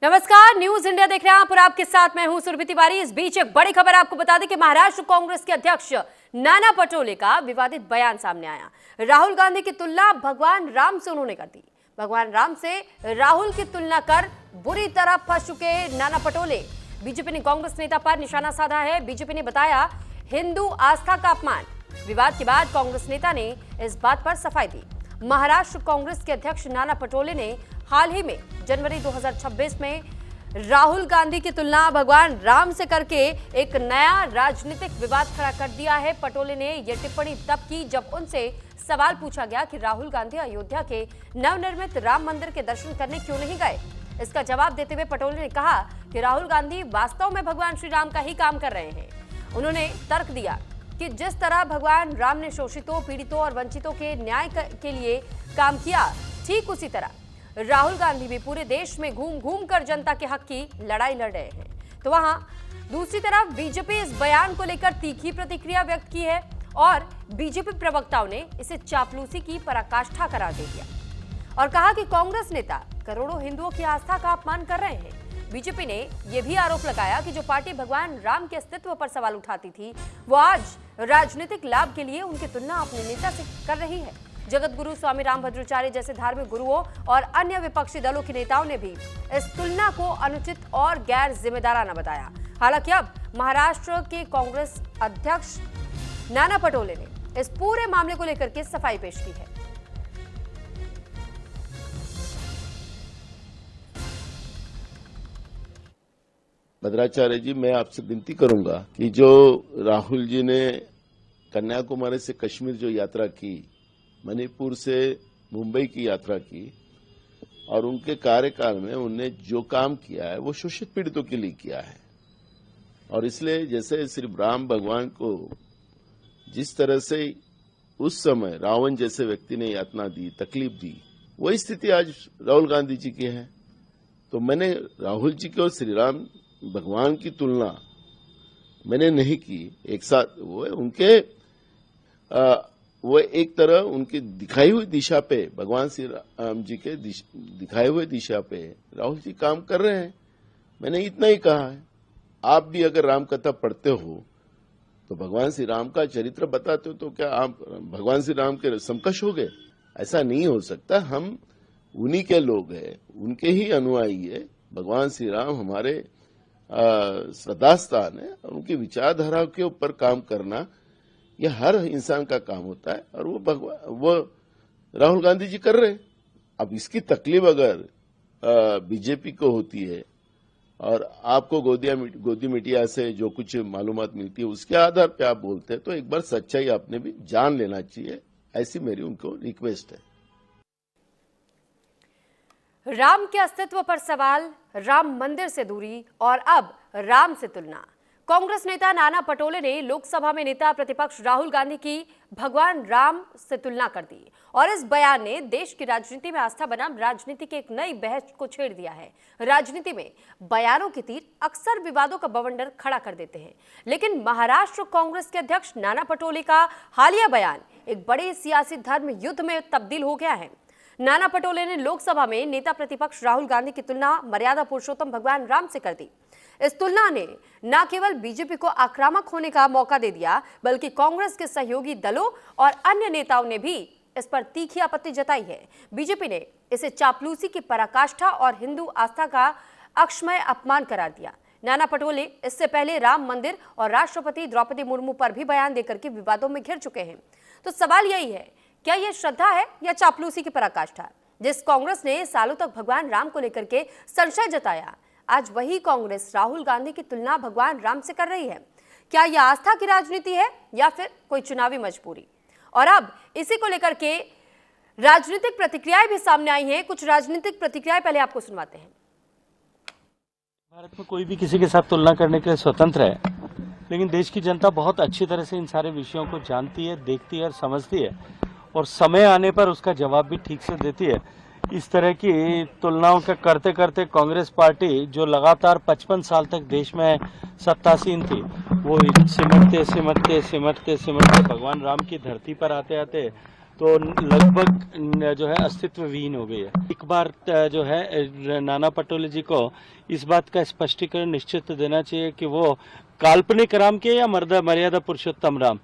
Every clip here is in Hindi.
नमस्कार, न्यूज इंडिया देख रहे हैं आप और आपके साथ मैं हूं सुरभि तिवारी। इस बीच एक बड़ी खबर आपको बता दें कि महाराष्ट्र कांग्रेस के अध्यक्ष नाना पटोले का विवादित बयान सामने आया। राहुल गांधी की तुलना भगवान राम से उन्होंने कर दी। भगवान राम से राहुल की तुलना कर बुरी तरह फंस चुके नाना पटोले। बीजेपी ने कांग्रेस नेता पर निशाना साधा है। बीजेपी ने बताया हिंदू आस्था का अपमान। विवाद के बाद कांग्रेस नेता ने इस बात पर सफाई दी। महाराष्ट्र कांग्रेस के अध्यक्ष नाना पटोले ने हाल ही में जनवरी 2026 में राहुल गांधी की तुलना भगवान राम से करके एक नया राजनीतिक विवाद खड़ा कर दिया है। पटोले ने यह टिप्पणी तब की जब उनसे सवाल पूछा गया कि राहुल गांधी अयोध्या के नवनिर्मित राम मंदिर के दर्शन करने क्यों नहीं गए। इसका जवाब देते हुए पटोले ने कहा कि राहुल गांधी वास्तव में भगवान श्री राम का ही काम कर रहे हैं। उन्होंने तर्क दिया कि जिस तरह भगवान राम ने शोषितों, पीड़ितों और वंचितों के न्याय के लिए काम किया, ठीक उसी तरह राहुल गांधी भी पूरे देश में घूम घूम कर जनता के हक की लड़ाई लड़ रहे हैं। तो वहां दूसरी तरफ बीजेपी इस बयान को लेकर तीखी प्रतिक्रिया व्यक्त की है और बीजेपी प्रवक्ताओं ने इसे चापलूसी की पराकाष्ठा करार दे दिया और कहा कि कांग्रेस नेता करोड़ों हिंदुओं की आस्था का अपमान कर रहे हैं। बीजेपी ने यह भी आरोप लगाया कि जो पार्टी भगवान राम के अस्तित्व पर सवाल उठाती थी, वो आज राजनीतिक लाभ के लिए उनकी तुलना अपने नेता से कर रही है। जगत गुरु स्वामी रामभद्राचार्य जैसे धार्मिक गुरुओं और अन्य विपक्षी दलों के नेताओं ने भी इस तुलना को अनुचित और गैर जिम्मेदाराना बताया। हालांकि अब महाराष्ट्र के कांग्रेस अध्यक्ष नाना पटोले ने इस पूरे मामले को लेकर के सफाई पेश की है। भद्राचार्य जी, मैं आपसे विनती करूंगा कि जो राहुल जी ने कन्याकुमारी से कश्मीर जो यात्रा की, मणिपुर से मुंबई की यात्रा की और उनके कार्यकाल में उन्होंने जो काम किया है वो शोषित पीड़ितों के लिए किया है। और इसलिए जैसे श्री राम भगवान को जिस तरह से उस समय रावण जैसे व्यक्ति ने यातना दी, तकलीफ दी, वही स्थिति आज राहुल गांधी जी की है। तो मैंने राहुल जी की और श्री राम भगवान की तुलना मैंने नहीं की। एक साथ वो एक तरह उनकी दिखाई हुई दिशा पे, भगवान श्री राम जी के दिखाए हुए दिशा पे राहुल जी काम कर रहे हैं। मैंने इतना ही कहा है। आप भी अगर राम कथा पढ़ते हो तो भगवान श्री राम का चरित्र बताते हो, तो क्या आप भगवान श्री राम के समकक्ष हो गए? ऐसा नहीं हो सकता। हम उन्हीं के लोग हैं, उनके ही अनुयायी है। भगवान श्री राम हमारे श्रद्धास्थान है और उनकी विचारधारा के ऊपर काम करना यह हर इंसान का काम होता है और वो राहुल गांधी जी कर रहे हैं। अब इसकी तकलीफ अगर बीजेपी को होती है और आपको गोदी मीडिया से जो कुछ मालूमात मिलती है उसके आधार पे आप बोलते हैं, तो एक बार सच्चाई आपने भी जान लेना चाहिए। ऐसी मेरी उनको रिक्वेस्ट है। राम के अस्तित्व पर सवाल, राम मंदिर से दूरी और अब राम से तुलना। कांग्रेस नेता नाना पटोले ने लोकसभा में नेता प्रतिपक्ष राहुल गांधी की भगवान राम से तुलना कर दी और इस बयान ने देश की राजनीति में आस्था बनाम राजनीति की एक नई बहस को छेड़ दिया है। राजनीति में बयानों के तीर अक्सर विवादों का बवंडर खड़ा कर देते हैं, लेकिन महाराष्ट्र कांग्रेस के अध्यक्ष नाना पटोले का हालिया बयान एक बड़े सियासी धर्म युद्ध में तब्दील हो गया है। नाना पटोले ने लोकसभा में नेता प्रतिपक्ष राहुल गांधी की तुलना मर्यादा पुरुषोत्तम भगवान राम से कर दी। इस तुलना ने न केवल बीजेपी को आक्रामक होने का मौका दे दिया, बल्कि कांग्रेस के सहयोगी दलों और अन्य नेताओं ने भी इस पर तीखी आपत्ति जताई है। बीजेपी ने इसे चापलूसी की पराकाष्ठा और हिंदू आस्था का अक्षम्य अपमान करार दिया। नाना पटोले इससे पहले राम मंदिर और राष्ट्रपति द्रौपदी मुर्मू पर भी बयान देकर के विवादों में घिर चुके हैं। तो सवाल यही है, क्या यह श्रद्धा है या चापलूसी की पराकाष्ठा? जिस कांग्रेस ने सालों तक भगवान राम को लेकर के संशय जताया, आज वही कांग्रेस राहुल गांधी की तुलना भगवान राम से कर रही है। क्या यह आस्था की राजनीति है या फिर कोई चुनावी मजबूरी? और अब इसी को लेकर के राजनीतिक प्रतिक्रियाएं भी सामने आई हैं। कुछ राजनीतिक प्रतिक्रियाएं पहले आपको सुनवाते हैं। भारत में कोई भी किसी के साथ तुलना करने के लिए स्वतंत्र है, लेकिन देश की जनता बहुत अच्छी तरह से इन सारे विषयों को जानती है, देखती है और समझती है और समय आने पर उसका जवाब भी ठीक से देती है। इस तरह की तुलनाओं का करते करते कांग्रेस पार्टी जो लगातार 55 साल तक देश में सत्तासीन थी, वो सिमटते सिमटते सिमटते सिमटते भगवान राम की धरती पर आते आते तो लगभग जो है अस्तित्व विहीन हो गई है। एक बार जो है नाना पटोले जी को इस बात का स्पष्टीकरण निश्चित देना चाहिए कि वो काल्पनिक राम के या मर्यादा पुरुषोत्तम राम।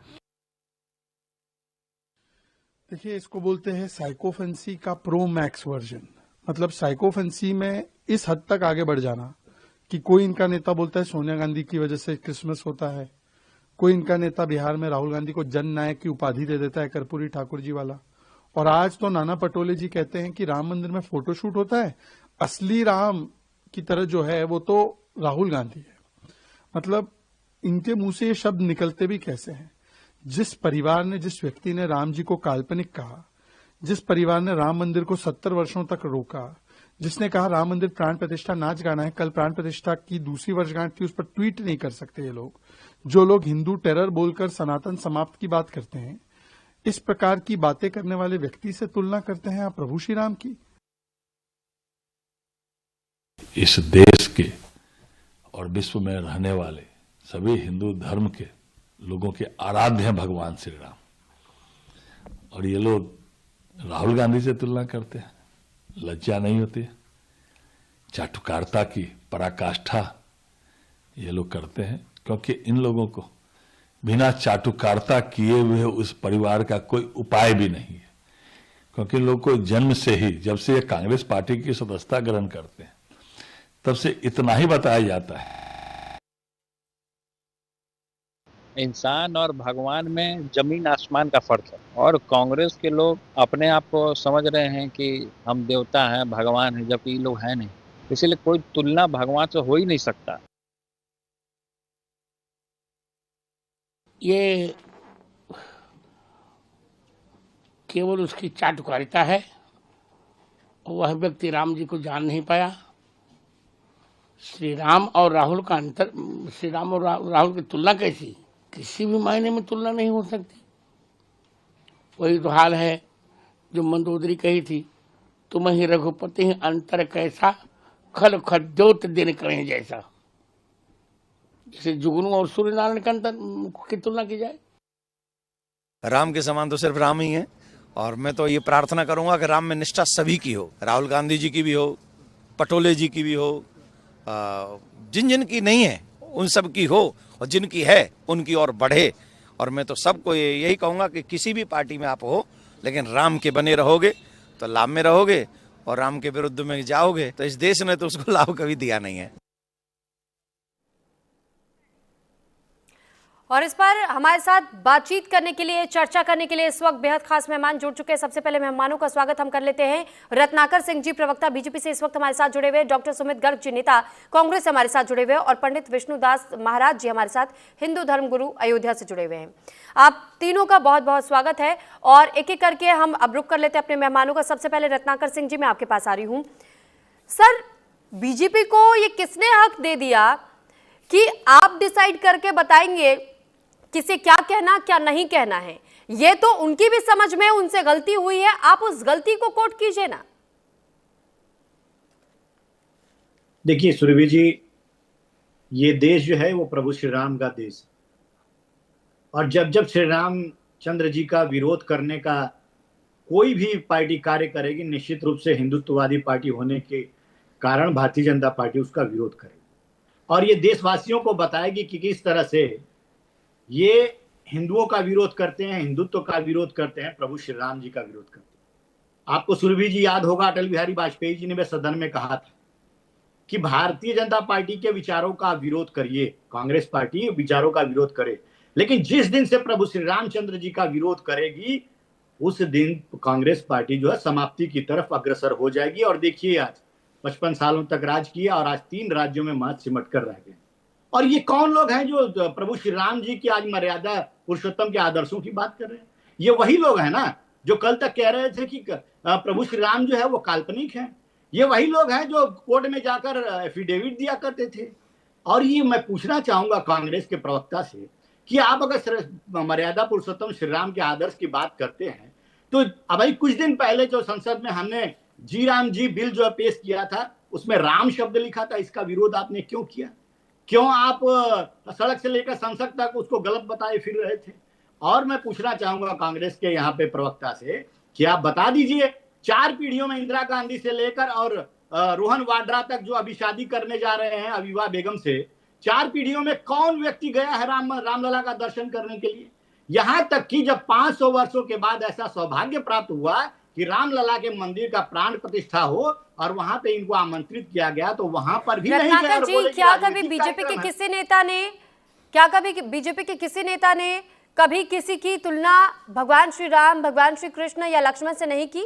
देखिए, इसको बोलते हैं साइकोफेंसी का प्रो मैक्स वर्जन। मतलब साइकोफेंसी में इस हद तक आगे बढ़ जाना कि कोई इनका नेता बोलता है सोनिया गांधी की वजह से क्रिसमस होता है, कोई इनका नेता बिहार में राहुल गांधी को जन नायक की उपाधि दे देता है, कर्पूरी ठाकुर जी वाला, और आज तो नाना पटोले जी कहते हैं कि राम मंदिर में फोटोशूट होता है, असली राम की तरह जो है वो तो राहुल गांधी है। मतलब इनके मुंह से ये शब्द निकलते भी कैसे हैं? जिस परिवार ने, जिस व्यक्ति ने राम जी को काल्पनिक कहा, जिस परिवार ने राम मंदिर को 70 वर्षों तक रोका, जिसने कहा राम मंदिर प्राण प्रतिष्ठा नाच गाना है, कल प्राण प्रतिष्ठा की दूसरी वर्षगांठ थी, उस पर ट्वीट नहीं कर सकते ये लोग, जो लोग हिंदू टेरर बोलकर सनातन समाप्त की बात करते हैं, इस प्रकार की बातें करने वाले व्यक्ति से तुलना करते हैं आप प्रभु श्री राम की। इस देश के और विश्व में रहने वाले सभी हिंदू धर्म के लोगों के आराध्य हैं भगवान श्री राम, और ये लोग राहुल गांधी से तुलना करते हैं। लज्जा नहीं होती? चाटुकारिता की पराकाष्ठा ये लोग करते हैं, क्योंकि इन लोगों को बिना चाटुकारिता किए हुए उस परिवार का कोई उपाय भी नहीं है। क्योंकि इन लोग को जन्म से ही, जब से ये कांग्रेस पार्टी की सदस्यता ग्रहण करते हैं, तब से इतना ही बताया जाता है, इंसान और भगवान में जमीन आसमान का फर्क है। और कांग्रेस के लोग अपने आप को समझ रहे हैं कि हम देवता हैं, भगवान हैं, जबकि ये लोग हैं नहीं। इसीलिए कोई तुलना भगवान से हो ही नहीं सकता। ये केवल उसकी चाटुकारिता है। वह व्यक्ति राम जी को जान नहीं पाया। श्री राम और राहुल का अंतर, श्री राम और राहुल की तुलना कैसी? किसी भी मायने में तुलना नहीं हो सकती। वही तो हाल है जो मंदोदरी कही थी, तुम ही रघुपति ही अंतर कैसा, खल खद्योत दिन करें जैसा। जैसे जुगनू और सूर्य नारायण का अंतर की तुलना की जाए। राम के समान तो सिर्फ राम ही है, और मैं तो ये प्रार्थना करूंगा कि राम में निष्ठा सभी की हो, राहुल गांधी जी की भी हो, पटोले जी की भी हो, जिन जिन की नहीं है उन सब की हो, और जिनकी है उनकी और बढ़े। और मैं तो सबको यही कहूंगा कि किसी भी पार्टी में आप हो, लेकिन राम के बने रहोगे तो लाभ में रहोगे, और राम के विरुद्ध में जाओगे तो इस देश ने तो उसको लाभ कभी दिया नहीं है। और इस पर हमारे साथ बातचीत करने के लिए, चर्चा करने के लिए इस वक्त बेहद खास मेहमान जुड़ चुके हैं। सबसे पहले मेहमानों का स्वागत हम कर लेते हैं। रत्नाकर सिंह जी, प्रवक्ता बीजेपी से इस वक्त हमारे साथ जुड़े हुए, डॉक्टर सुमित गर्ग जी, नेता कांग्रेस से हमारे साथ जुड़े हुए, और पंडित विष्णुदास महाराज जी हमारे साथ, हिंदू धर्मगुरु अयोध्या से जुड़े हुए हैं। आप तीनों का बहुत बहुत स्वागत है। और एक एक करके हम अब रुक कर लेते हैं अपने मेहमानों का। सबसे पहले रत्नाकर सिंह जी, मैं आपके पास आ रही हूँ। सर, बीजेपी को ये किसने हक दे दिया कि आप डिसाइड करके बताएंगे किसे क्या कहना, क्या नहीं कहना है? ये तो उनकी भी समझ में उनसे गलती हुई है, आप उस गलती को कोट कीजिए ना। देखिए सुरभि जी, ये देश जो है वो प्रभु श्री राम का देश है, और जब जब श्री रामचंद्र जी का विरोध करने का कोई भी पार्टी कार्य करेगी, निश्चित रूप से हिंदुत्ववादी पार्टी होने के कारण भारतीय जनता पार्टी उसका विरोध करेगी, और ये देशवासियों को बताएगी कि किस तरह से ये हिंदुओं का विरोध करते हैं, हिंदुत्व का विरोध करते हैं, प्रभु श्री राम जी का विरोध करते हैं। आपको सुरभि जी याद होगा, अटल बिहारी वाजपेयी जी ने वे सदन में कहा था कि भारतीय जनता पार्टी के विचारों का विरोध करिए, कांग्रेस पार्टी विचारों का विरोध करे, लेकिन जिस दिन से प्रभु श्री रामचंद्र जी का विरोध करेगी, उस दिन कांग्रेस पार्टी जो है समाप्ति की तरफ अग्रसर हो जाएगी। और देखिए, आज 55 सालों तक राज किया और आज 3 राज्यों में महज सिमट कर रह गए। और ये कौन लोग हैं जो प्रभु श्री राम जी की आज मर्यादा पुरुषोत्तम के आदर्शों की बात कर रहे हैं? ये वही लोग हैं ना जो कल तक कह रहे थे कि प्रभु श्री राम जो है वो काल्पनिक है। ये वही लोग हैं जो कोर्ट में जाकर एफिडेविट दिया करते थे। और ये मैं पूछना चाहूंगा कांग्रेस के प्रवक्ता से कि आप अगर मर्यादा पुरुषोत्तम श्री राम के आदर्श की बात करते हैं, तो अभी कुछ दिन पहले जो संसद में हमने जी राम जी बिल जो पेश किया था, उसमें राम शब्द लिखा था, इसका विरोध आपने क्यों किया? क्यों आप सड़क से लेकर संसद तक उसको गलत बताए फिर रहे थे? और मैं पूछना चाहूंगा कांग्रेस के यहाँ पे प्रवक्ता से कि आप बता दीजिए, 4 पीढ़ियों में इंदिरा गांधी से लेकर और रोहन वाड्रा तक जो अभी शादी करने जा रहे हैं अविवा बेगम से, 4 पीढ़ियों में कौन व्यक्ति गया है रामलला का दर्शन करने के लिए? यहां तक कि जब 500 वर्षों के बाद ऐसा सौभाग्य प्राप्त हुआ कि रामलला के मंदिर का प्राण प्रतिष्ठा हो और वहां पे इनको आमंत्रित किया गया, तो वहां पर भी नहीं गए रत्नाकर और जी, बोले कि क्या कभी राजनीतिक बीजेपी के कार्यक्रम है। किसी नेता ने बीजेपी के किसी नेता ने कभी किसी की तुलना भगवान श्री राम, भगवान श्री कृष्ण या लक्ष्मण से नहीं की?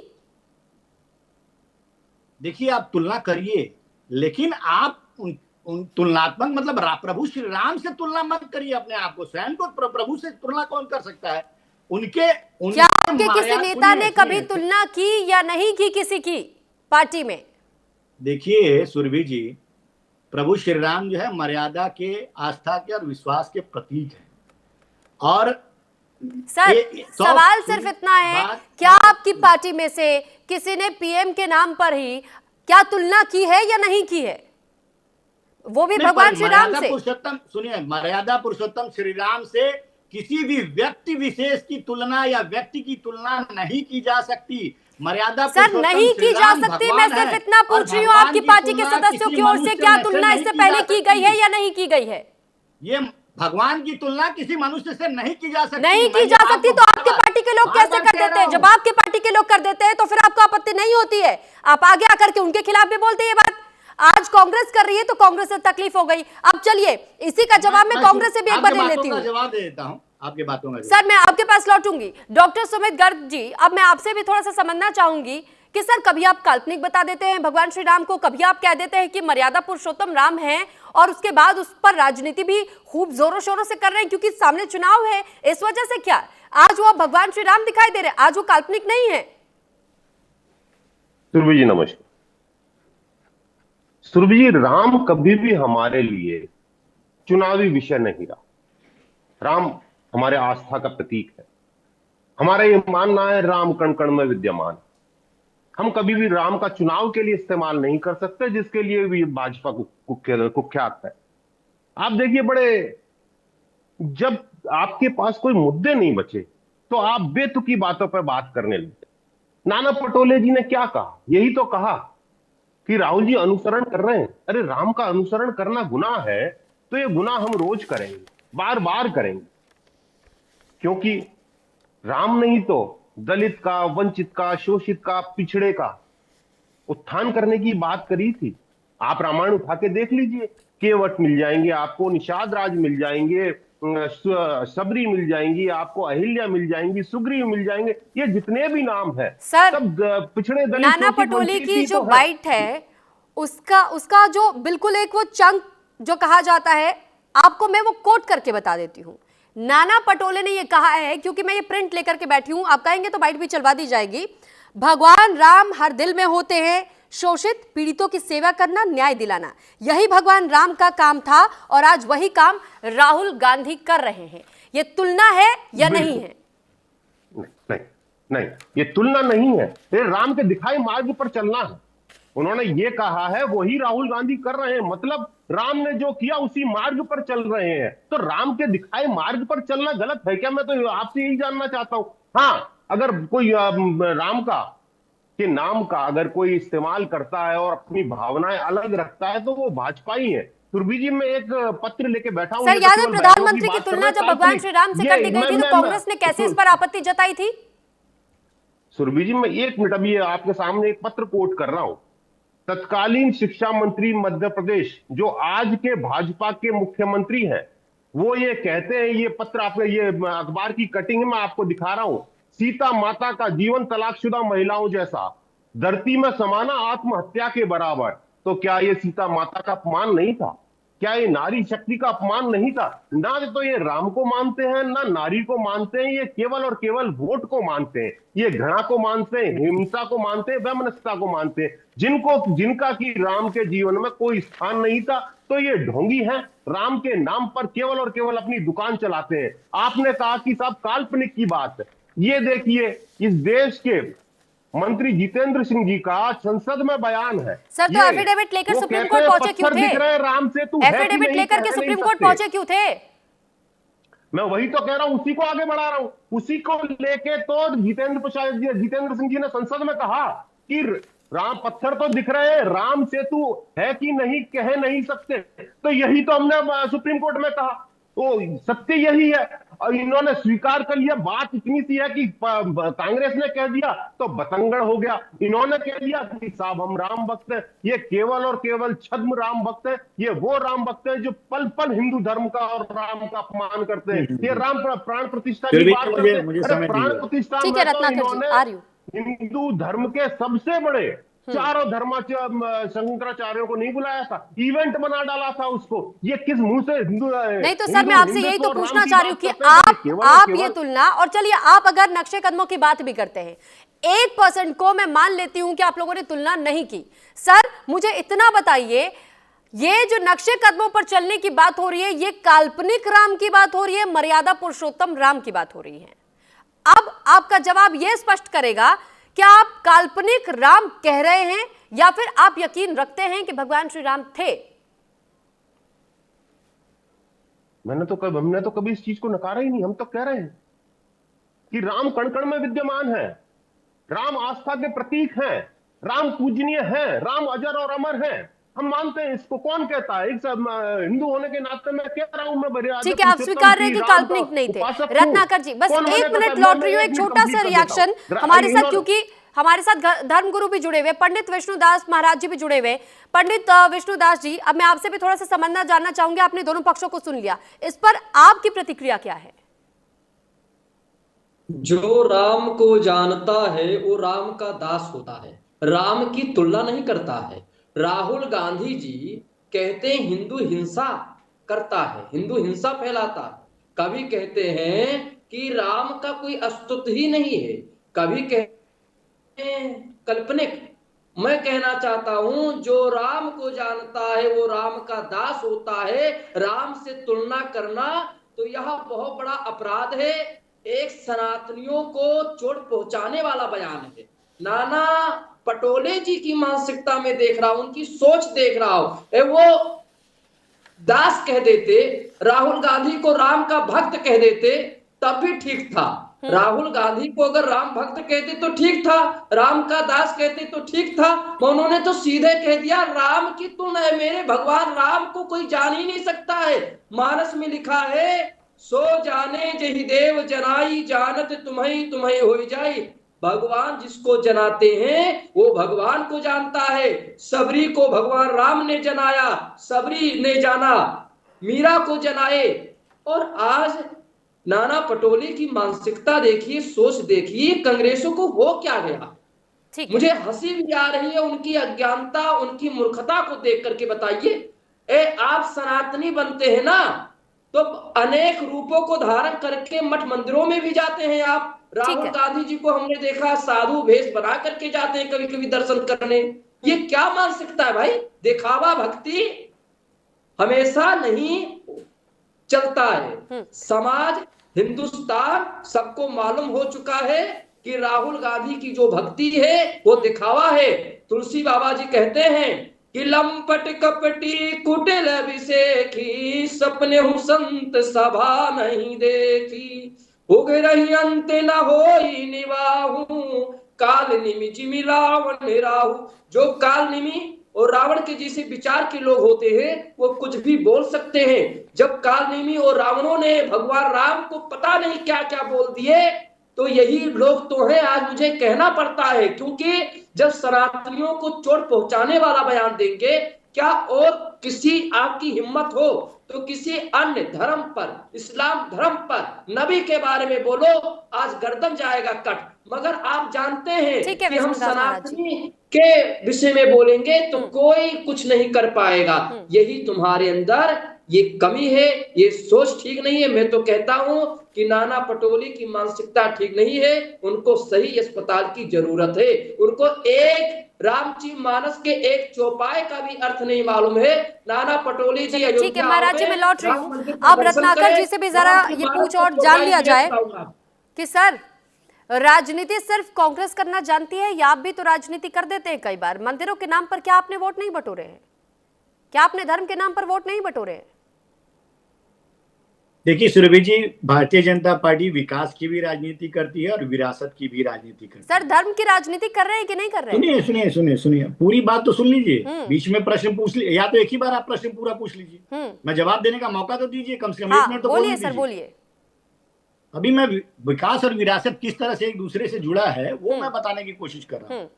देखिए, आप तुलना करिए, लेकिन आप उन तुलनात्मक मतलब प्रभु श्री राम से तुलना मत करिए अपने आप को। स्वयं को प्रभु से तुलना कौन कर सकता है? क्या आपके किसी नेता ने कभी तुलना की या नहीं की किसी की पार्टी में? देखिए सुरभि जी, प्रभु श्री राम जो है मर्यादा के, आस्था के और विश्वास के प्रतीक है। और सर, सवाल सिर्फ इतना है, क्या आपकी पार्टी में से किसी ने पीएम के नाम पर ही क्या तुलना की है या नहीं की है, वो भी भगवान श्री राम से? पुरुषोत्तम सुनिए, मर्यादा पुरुषोत्तम श्री राम से किसी भी व्यक्ति विशेष की तुलना या व्यक्ति की तुलना नहीं की जा सकती। मर्यादा सर नहीं की जा सकती। मैं सिर्फ इतना पूछ रही हूँ, आपकी पार्टी के सदस्यों की ओर से क्या तुलना इससे पहले की गई है या नहीं की गई है? ये भगवान की तुलना किसी मनुष्य से नहीं की जा सकती। नहीं की जा सकती तो आपके पार्टी के लोग कैसे कर देते हैं? जब आपके पार्टी के लोग कर देते हैं तो फिर आपको आपत्ति नहीं होती है? आप आगे आकर के उनके खिलाफ भी बोलते हैं ये बात। आज कांग्रेस कर रही है तो कांग्रेस से तकलीफ हो गई। अब चलिए इसी का जवाब मैं कांग्रेस से भी एक बार ले लेती हूँ। जवाब दे देता हूँ आपकी बातों का। सर मैं आपके पास लौटूंगी। डॉक्टर सुमित गर्ग जी, अब मैं आपसे भी थोड़ा सा समझना चाहूंगी कि सर कभी आप काल्पनिक बता देते हैं भगवान श्री राम को, कभी आप कह देते हैं कि मर्यादा पुरुषोत्तम राम हैं, और उसके बाद उस पर राजनीति भी खूब जोरों शोरों से कर रहे हैं क्योंकि सामने चुनाव है। इस वजह से क्या आज वो भगवान श्री राम दिखाई दे रहे हैं, आज वो काल्पनिक नहीं है? सुरभि जी नमस्कार। सुरभि जी, राम कभी भी हमारे लिए चुनावी विषय नहीं रहा। राम हमारे आस्था का प्रतीक है। हमारा ये मानना है राम कण कण में विद्यमान। हम कभी भी राम का चुनाव के लिए इस्तेमाल नहीं कर सकते, जिसके लिए भी भाजपा कुख्यात है। आप देखिए, जब आपके पास कोई मुद्दे नहीं बचे तो आप बेतुकी बातों पर बात करने लगे। नाना पटोले जी ने क्या कहा? यही तो कहा कि राहुल जी अनुसरण कर रहे हैं। अरे राम का अनुसरण करना गुनाह है तो ये गुनाह हम रोज करेंगे, बार बार करेंगे, क्योंकि राम नहीं तो दलित का, वंचित का, शोषित का, पिछड़े का उत्थान करने की बात करी थी। आप रामायण उठा के देख लीजिए, केवट मिल जाएंगे आपको, निषाद राज मिल जाएंगे, सबरी मिल जाएंगी आपको, अहिल्या मिल जाएंगी, सुग्रीव मिल जाएंगे, ये जितने भी नाम है सब पिछड़े दलित। नाना पटोले की जो बाइट है उसका जो बिल्कुल एक वो चंक जो कहा जाता है, आपको मैं वो कोट करके बता देती हूँ। नाना पटोले ने ये कहा है, क्योंकि मैं ये प्रिंट लेकर के बैठी हूं, आप कहेंगे तो बाइट भी चलवा दी जाएगी। भगवान राम हर दिल में होते हैं, शोषित पीड़ितों की सेवा करना, न्याय दिलाना, यही भगवान राम का काम था और आज वही काम राहुल गांधी कर रहे हैं। ये तुलना है या नहीं है? नहीं, नहीं, ये तुलना नहीं है। ये राम के दिखाए मार्ग पर चलना है। उन्होंने ये कहा है, वही राहुल गांधी कर रहे हैं। मतलब राम ने जो किया उसी मार्ग पर चल रहे हैं। तो राम के दिखाए मार्ग पर चलना गलत है क्या? मैं तो आपसे यही जानना चाहता हूं। हाँ, अगर कोई राम का के नाम का अगर कोई इस्तेमाल करता है और अपनी भावनाएं अलग रखता है तो वो भाजपा ही है। सुरभि जी, मैं एक पत्र लेके बैठा हूं। सर याद है प्रधानमंत्री की तुलना जब भगवान श्री राम से कर दी गई थी तो कांग्रेस ने कैसे इस पर आपत्ति जताई थी? सुरभि जी, मैं 1 मिनट अभी आपके सामने एक पत्र कोट कर रहा हूं। तत्कालीन शिक्षा मंत्री मध्य प्रदेश, जो आज के भाजपा के मुख्यमंत्री हैं, वो ये कहते हैं, ये पत्र आपके ये अखबार की कटिंग में आपको दिखा रहा हूं। सीता माता का जीवन तलाकशुदा महिलाओं जैसा, धरती में समाना आत्महत्या के बराबर। तो क्या ये सीता माता का अपमान नहीं था? क्या ये नारी शक्ति का अपमान नहीं था? ना तो ये राम को मानते हैं, ना नारी को मानते हैं। ये केवल और केवल वोट को मानते हैं। ये घृणा को मानते हैं, हिंसा को मानते हैं, वैमनस्यता को मानते हैं। जिनका कि राम के जीवन में कोई स्थान नहीं था, तो ये ढोंगी हैं। राम के नाम पर केवल और केवल अपनी दुकान चलाते हैं। आपने कहा कि साहब काल्पनिक की बात है। ये देखिए, इस देश के मंत्री जितेंद्र सिंह जी का संसद में बयान है। सर तो एफिडेविट लेकर सुप्रीम कोर्ट पहुंचे क्यों थे? राम से तू एफिडेविट लेकर के सुप्रीम कोर्ट पहुंचे क्यों थे? मैं वही तो कह रहा हूं, उसी को आगे बढ़ा रहा हूं। उसी को लेके तो जितेंद्र सिंह जी ने संसद में कहा कि राम पत्थर तो दिख रहे हैं, राम सेतु है कि नहीं कह नहीं सकते। तो यही तो हमने सुप्रीम कोर्ट में कहा, तो सत्य यही है। और इन्होंने स्वीकार कर लिया। बात इतनी सी है कि कांग्रेस ने कह दिया तो बतंगड़ हो गया, इन्होंने कह दिया कि साहब हम राम भक्त हैं। ये केवल और केवल छद्म राम भक्त हैं। ये वो राम भक्त हैं जो पल पल हिंदू धर्म का और राम का अपमान करते हैं। ये राम प्राण प्रतिष्ठा की बात करते हैं। अरे प्राण प्रतिष्ठा ठीक है में तो रत्नाकर जी, इन्होंने आ रही हूँ। हिंदू धर्म के सबसे बड़े चारों शंकराचार्यों को नहीं बुलाया था, इवेंट बना डाला था उसको। ये किस मुंह से हिंदू नहीं तो सर मैं आपसे यही तो पूछना चाह रही हूँ कि आप ये तुलना, और चलिए आप अगर नक्शे कदमों की बात भी करते हैं, 1% को मैं मान लेती हूं कि आप लोगों ने तुलना नहीं की। सर मुझे इतना बताइए, ये जो नक्शे कदमों पर चलने की बात हो रही है, ये काल्पनिक राम की बात हो रही है, मर्यादा पुरुषोत्तम राम की बात हो रही है? अब आपका जवाब यह स्पष्ट करेगा क्या आप काल्पनिक राम कह रहे हैं या फिर आप यकीन रखते हैं कि भगवान श्री राम थे? हमने तो कभी इस चीज को नकारा ही नहीं। हम तो कह रहे हैं कि राम कण कण में विद्यमान है, राम आस्था के प्रतीक हैं, राम पूजनीय हैं, राम अजर और अमर हैं। हम मानते हैं इसको। कौन कहता है? एक हिंदू होने के नाते मैं कह रहा हूं, मैं ठीक है, आप स्वीकार रहे कि काल्पनिक नहीं थे। रत्नाकर जी बस 1 मिनट लौट रही हूँ, एक छोटा सा रिएक्शन हमारे साथ, क्योंकि हमारे साथ धर्मगुरु भी जुड़े हुए, पंडित विष्णुदास महाराज जी भी जुड़े हुए। पंडित विष्णुदास जी, अब मैं आपसे भी थोड़ा सा समझना जानना चाहूंगी। आपने दोनों पक्षों को सुन लिया, इस पर आपकी प्रतिक्रिया क्या है? जो राम को जानता है वो राम का दास होता है, राम की तुलना नहीं करता है। राहुल गांधी जी कहते हैं हिंदू हिंसा करता है, हिंदू हिंसा फैलाता है। कभी कहते हैं कि राम का कोई अस्तित्व ही नहीं है, कभी कहते हैं काल्पनिक। मैं कहना चाहता हूं जो राम को जानता है वो राम का दास होता है। राम से तुलना करना तो यह बहुत बड़ा अपराध है, एक सनातनियों को चोट पहुंचाने वाला बयान है। नाना पटोले जी की मानसिकता में देख रहा हूं, उनकी सोच देख रहा हूं। वो दास कह देते, राहुल गांधी को राम का भक्त कह देते तब भी ठीक था। राहुल गांधी को अगर राम भक्त कहते तो ठीक था, राम का दास कहते तो ठीक था। उन्होंने तो सीधे कह दिया राम की तुम है, मेरे भगवान राम को कोई जान ही नहीं सकता है। मानस में लिखा है सो जाने जहि देव जनाई, जानत तुम्हें तुम्हें हो जाई। भगवान जिसको जनाते हैं वो भगवान को जानता है। सबरी को भगवान राम ने जनाया, सबरी ने जाना, मीरा को जनाए। और आज नाना पटोले की मानसिकता देखिए, सोच देखिए, कांग्रेसों को हो क्या गया। मुझे हंसी भी आ रही है उनकी अज्ञानता, उनकी मूर्खता को देख करके। बताइए आप सनातनी बनते हैं ना, तो अनेक रूपों को धारण करके मठ मंदिरों में भी जाते हैं आप। राहुल गांधी जी को हमने देखा साधु भेष बना करके जाते हैं कभी कभी दर्शन करने। ये क्या मानसिकता है भाई? दिखावा भक्ति हमेशा नहीं चलता है। समाज, हिंदुस्तान सबको मालूम हो चुका है कि राहुल गांधी की जो भक्ति है वो दिखावा है। तुलसी बाबा जी कहते हैं कि लंपट कपटी कुटिल अभिषेकी, सपने हूं संत सभा नहीं देखी। उग रही अंत न होई निवाहू, काल निमि जिमि रावण राहु। जो काल निमि और रावण के जैसे विचार के लोग होते हैं वो कुछ भी बोल सकते हैं। जब काल निमि और रावणों ने भगवान राम को पता नहीं क्या क्या बोल दिए, तो यही लोग तो हैं। आज मुझे कहना पड़ता है, क्योंकि जब सनातनियों को चोट पहुंचाने वाला बयान देंगे, क्या और किसी आपकी हिम्मत हो तो किसी अन्य धर्म पर, इस्लाम धर्म पर, नबी के बारे में बोलो, आज गर्दन जाएगा कट। मगर आप जानते हैं कि हम सनातनी के विषय में बोलेंगे तो कोई कुछ नहीं कर पाएगा। यही तुम्हारे अंदर ये कमी है, ये सोच ठीक नहीं है। मैं तो कहता हूं कि नाना पटोले की मानसिकता ठीक नहीं है, उनको सही अस्पताल की जरूरत है। उनको एक रामजी मानस के एक चौपाए का भी अर्थ नहीं मालूम है। नाना पटोले जी ठीक है महाराज जी, मैं लौट रही हूँ। अब रत्नाकर जी से भी जरा ये पूछ और जान लिया जाए कि सर राजनीति सिर्फ कांग्रेस करना जानती है या आप भी तो राजनीति कर देते हैं कई बार? मंदिरों के नाम पर क्या आपने वोट नहीं बटोरे हैं? क्या आपने धर्म के नाम पर वोट नहीं बटोरे हैं? देखिए सुरभि जी, भारतीय जनता पार्टी विकास की भी राजनीति करती है और विरासत की भी राजनीति करती है। सर धर्म की राजनीति कर रहे हैं कि नहीं कर रहे हैं? सुनिए सुनिए सुनिए सुनिए, पूरी बात तो सुन लीजिए, हम्म। बीच में प्रश्न पूछ लीजिए, या तो एक ही बार आप प्रश्न पूरा पूछ लीजिए, मैं जवाब देने का मौका तो दीजिए, कम से कम 1 मिनट तो बोलने बोलिए सर दीजिए। बोलिए। अभी मैं विकास और विरासत किस तरह से एक दूसरे से जुड़ा है वो मैं बताने की कोशिश कर रहा हूँ।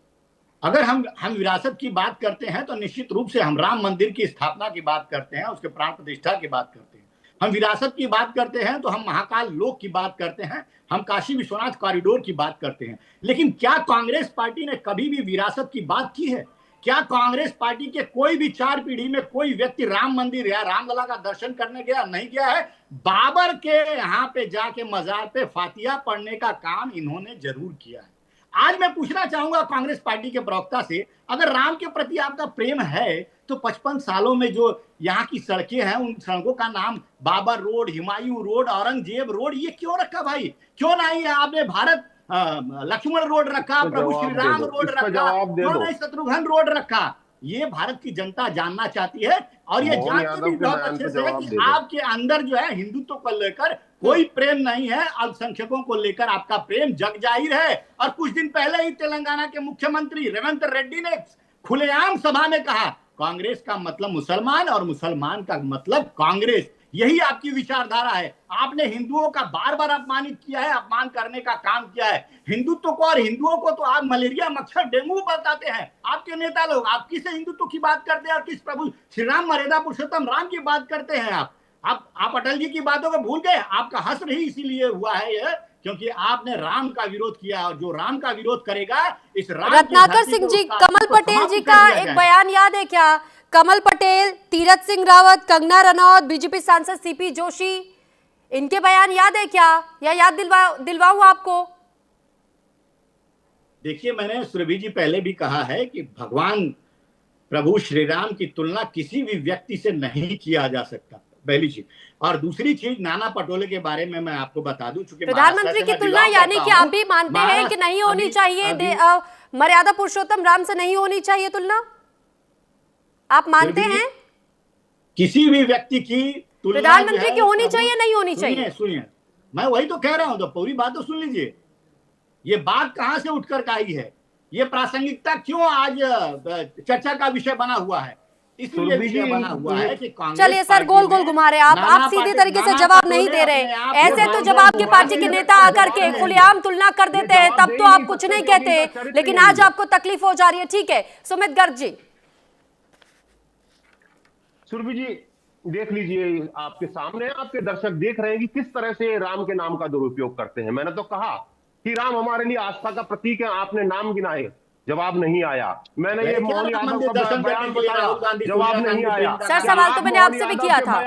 अगर हम विरासत की बात करते हैं तो निश्चित रूप से हम राम मंदिर की स्थापना की बात करते हैं, उसके प्राण प्रतिष्ठा की बात करते हैं। हम विरासत की बात करते हैं तो हम महाकाल लोक की बात करते हैं, हम काशी विश्वनाथ कॉरिडोर की बात करते हैं। लेकिन क्या कांग्रेस पार्टी ने कभी भी विरासत की बात की है? क्या कांग्रेस पार्टी के कोई भी 4 पीढ़ी में कोई व्यक्ति राम मंदिर या रामलला का दर्शन करने गया? नहीं गया है। बाबर के यहाँ पे जाके मजार पे फातिहा पढ़ने का काम इन्होंने जरूर किया है। आज मैं पूछना चाहूंगा कांग्रेस पार्टी के प्रवक्ता से, अगर राम के प्रति आपका प्रेम है तो 55 सालों में जो यहाँ की सड़कें हैं उन सड़कों का नाम Babar road, Humayun road, Aurangzeb road, ये क्यों रखा भाई? क्यों नहीं है आपने भारत लक्ष्मण रोड रखा, प्रभु श्री राम रोड रखा, क्यों नहीं शत्रुघ्न रोड रखा? ये भारत की जनता जानना चाहती है और ये जानते भी बहुत अच्छे से है कि आपके अंदर जो है हिंदुत्व को लेकर कोई प्रेम नहीं है, अल्पसंख्यकों को लेकर आपका प्रेम जग जाहिर है। और कुछ दिन पहले ही तेलंगाना के मुख्यमंत्री रेवंत रेड्डी ने खुलेआम सभा में कहा कांग्रेस का मतलब मुसलमान और मुसलमान का मतलब कांग्रेस। यही आपकी विचारधारा है। आपने हिंदुओं का बार बार अपमानित किया है, अपमान करने का काम किया है। हिंदुत्व को और हिंदुओं को तो आप मलेरिया, मच्छर, डेंगू बताते हैं। आपके नेता लोग, आप किस हिंदुत्व की बात करते हैं और किस प्रभु श्री राम मर्यादा पुरुषोत्तम राम की बात करते हैं? आप अटल जी की बातों को भूल गए। आपका हश्र ही इसीलिए हुआ है ये क्योंकि आपने राम का विरोध किया, और जो राम का विरोध करेगा इस राम रत्नाकर सिंह जी, कमल पटेल जी का एक बयान याद है क्या? कमल पटेल, तीरथ सिंह रावत, कंगना रनौत, बीजेपी सांसद सीपी जोशी, इनके बयान याद है क्या, या याद दिलवाऊं आपको? देखिए, मैंने सुरभि जी पहले भी कहा है कि भगवान प्रभु श्री राम की तुलना किसी भी व्यक्ति से नहीं किया जा सकता, पहली चीज। और दूसरी चीज, नाना पटोले के बारे में मैं आपको बता दूं, चूंकि प्रधानमंत्री की तुलना यानी कि आप भी मानते हैं कि नहीं होनी चाहिए, मर्यादा पुरुषोत्तम राम से नहीं होनी चाहिए तुलना, आप मानते हैं? किसी भी व्यक्ति की तुलना प्रधानमंत्री की होनी चाहिए, नहीं होनी चाहिए? सुनिए, मैं वही तो कह रहा हूं, तो पूरी बात तो सुन लीजिए। ये बात कहां से उठकर आई है, ये प्रासंगिकता क्यों आज चर्चा का विषय बना हुआ है? इसलिए विषय बना हुआ है कि कांग्रेस। चलिए सर, गोल गोल घुमा रहे आप सीधे तरीके से जवाब नहीं दे रहे। ऐसे तो जब आपकी पार्टी के नेता आकर के खुलेआम तुलना कर देते हैं तब तो आप कुछ नहीं कहते, लेकिन आज आपको तकलीफ हो जा रही है। ठीक है, सुमित गर्ग जी। सुरभि जी, देख लीजिए, आपके सामने आपके दर्शक देख रहे हैं कि किस तरह से राम के नाम का दुरुपयोग करते हैं। मैंने तो कहा कि राम हमारे लिए आस्था का प्रतीक है, आपने नाम गिनाए, जवाब नहीं आया। मैंने ये मोहन यादव का बयान बताया, जवाब नहीं आया। सर, सवाल तो मैंने आपसे भी किया था,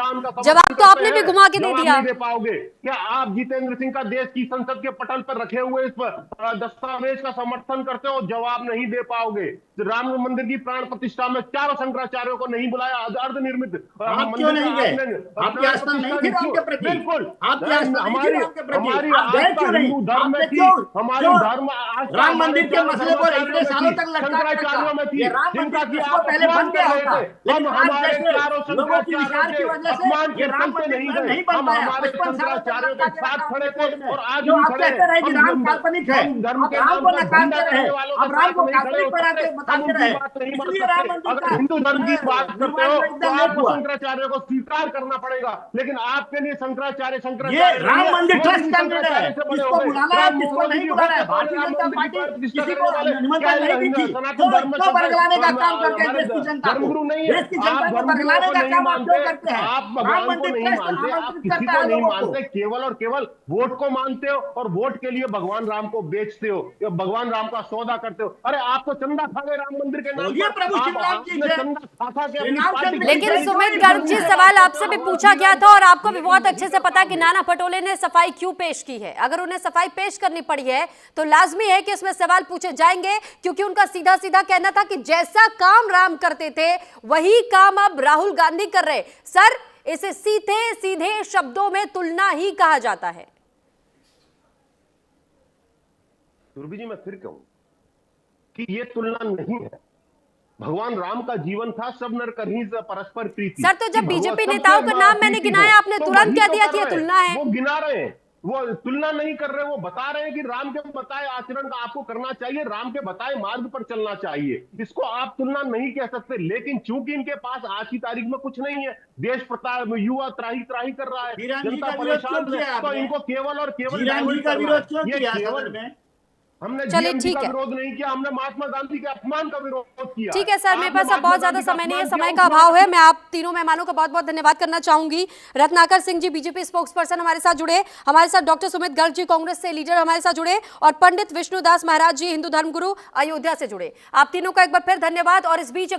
जवाब तो आपने भी घुमा के दे दिया। नहीं दे पाओगे क्या आप जितेंद्र सिंह का देश की संसद के पटल पर रखे हुए इस दस्तावेज का समर्थन करते हो? जवाब नहीं दे पाओगे। राम मंदिर की प्राण प्रतिष्ठा में 4 शंकराचार्यों को नहीं बुलाया, अर्धनिर्मित आप क्यों नहीं गए? आपकी आस्था नहीं थी राम के प्रति? बिल्कुल, आपकी आस्था नहीं थी राम के प्रति? हमारी आप गए क्यों नहीं? हिंदू धर्म में थी, हमारी धर्म राम मंदिर के मसले को इतने सालों तक शंकराचार्यों में थी, राम जिनका मंदिर कि को पहले बंद किया होता, हम हमारे चारों लोगों की विचार की वजह से ये राम मंदिर नहीं बन पाया। हमारे शंकराचार्यों के साथ खड़े थे और आज जो भी आप खड़े। कहते रहे कि राम काल्पनिक है, धर्म के राम नाम को पर नकारते रहे, अब राम को नहीं खड़े काल्पनिक हो बनाते सकते, बताते रहे, इसलिए राम मंदिर अगर हिंदू धर्म की बात करते हो तो आपको शंकराचार्य को स्वीकार करना पड़ेगा। लेकिन आपके लिए शंकराचार्य ये राम मंदिर ट्रस्ट का निर्णय है, किसको बुलाना है किसको नहीं बुलाना है। भारतीय जनता पार्टी किसी को निमंत्रण नहीं दी थी, तो बरगलाने का काम करते हैं देश की जनता को। देश की जनता को बरगलाने का काम आप क्यों करते हैं? आप भगवान को नहीं मानते, आप किसी को नहीं मानते, केवल और केवल वोट को मानते हो और वोट के लिए भगवान राम को बेचते हो या भगवान राम का सौदा करते हो। अरे आप तो चंदा खा गए राम मंदिर के नाम पर, प्रभु श्री राम की जय। लेकिन सुमित गर्ग जी, सवाल आपसे भी पूछा गया था और आपको भी बहुत अच्छे से पता है कि नाना पटोले ने सफाई क्यों पेश की है। अगर उन्हें सफाई पेश करनी पड़ी है तो लाजमी है कि इसमें सवाल पूछे जाएंगे, क्योंकि उनका सीधा सीधा कहना था कि जैसा काम राम करते थे वही काम अब राहुल गांधी कर रहे। सर, इसे सीधे सीधे शब्दों में तुलना ही कहा जाता है। सुरभि जी, मैं फिर कहूं कि ये तुलना नहीं है। भगवान राम का जीवन था सब नर करहीं परस्पर प्रीति। सर, तो जब कि बीजेपी सबसे नेताओं का नाम मैंने प्रीति गिनाया, हो, आपने तो तुरंत वही कह तो दिया कर कि ये रहे हैं। तुलना है। वो गिना रहे हैं, वो तुलना नहीं कर रहे, वो बता रहे हैं कि राम के बताए आचरण का आपको करना चाहिए, राम के बताए मार्ग पर चलना चाहिए। इसको आप तुलना नहीं कह सकते। लेकिन चूंकि इनके पास आज की तारीख में कुछ नहीं है, देश प्रताप युवा त्राही त्राही कर रहा है, वीरान जी जनता का विरोध क्यों परेशान किया है, तो आपने? इनको केवल और केवल वीरान जी डाइवर्ट का करना विरोध है। क्यों ये किया केवल सदन में? हमने चलिए, जीएमसी ठीक का है। विरोध नहीं किया, हमने महात्मा गांधी के अपमान का विरोध किया। ठीक है सर, मेरे आपने पास अब बहुत महात्मा ज्यादा गांधी का समय नहीं है, अपमान समय किया, का उस अभाव है। मैं आप तीनों मेहमानों का बहुत बहुत धन्यवाद करना चाहूंगी। Ratnakar Singh ji BJP spokes person हमारे साथ जुड़े, हमारे साथ डॉक्टर सुमित गर्ग जी कांग्रेस से लीडर हमारे साथ जुड़े, और पंडित विष्णुदास महाराज जी हिंदू धर्मगुरु अयोध्या से जुड़े। आप तीनों का एक बार फिर धन्यवाद। और इस बीच